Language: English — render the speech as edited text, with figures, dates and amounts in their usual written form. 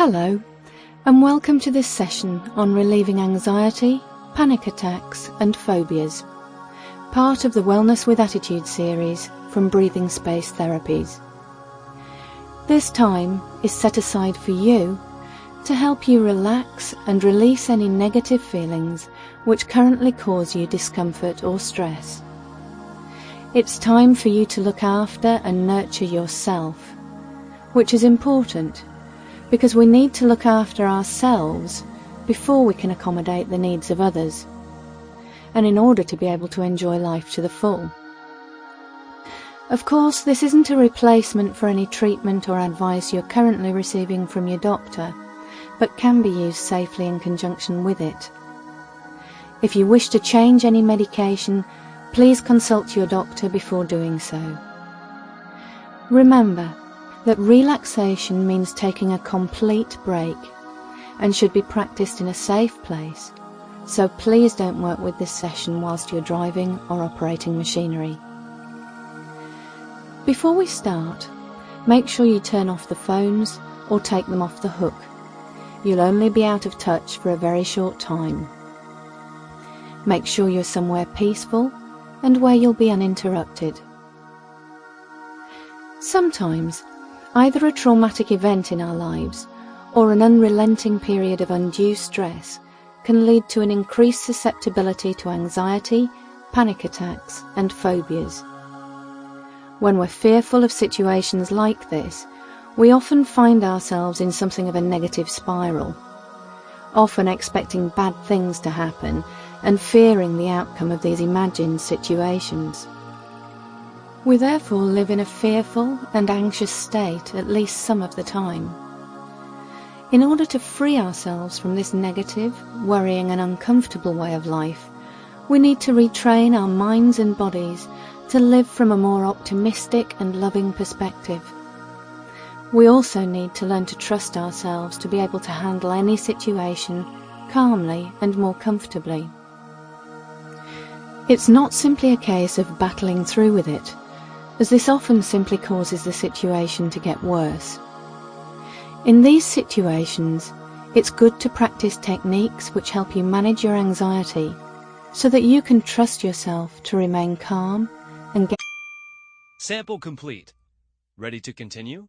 Hello, and welcome to this session on relieving anxiety, panic attacks and phobias, part of the Wellness with Attitude series from Breathing Space Therapies. This time is set aside for you to help you relax and release any negative feelings which currently cause you discomfort or stress. It's time for you to look after and nurture yourself, which is important because we need to look after ourselves before we can accommodate the needs of others, and in order to be able to enjoy life to the full. Of course, this isn't a replacement for any treatment or advice you're currently receiving from your doctor, but can be used safely in conjunction with it. If you wish to change any medication, please consult your doctor before doing so. Remember that relaxation means taking a complete break and should be practiced in a safe place, so please don't work with this session whilst you're driving or operating machinery. Before we start, make sure you turn off the phones or take them off the hook. You'll only be out of touch for a very short time. Make sure you're somewhere peaceful and where you'll be uninterrupted. Sometimes, either a traumatic event in our lives or an unrelenting period of undue stress can lead to an increased susceptibility to anxiety, panic attacks and phobias. When we're fearful of situations like this, we often find ourselves in something of a negative spiral, often expecting bad things to happen and fearing the outcome of these imagined situations. We therefore live in a fearful and anxious state at least some of the time. In order to free ourselves from this negative, worrying and uncomfortable way of life, we need to retrain our minds and bodies to live from a more optimistic and loving perspective. We also need to learn to trust ourselves to be able to handle any situation calmly and more comfortably. It's not simply a case of battling through with it, as this often simply causes the situation to get worse. In these situations, it's good to practice techniques which help you manage your anxiety so that you can trust yourself to remain calm and get... Sample complete. Ready to continue?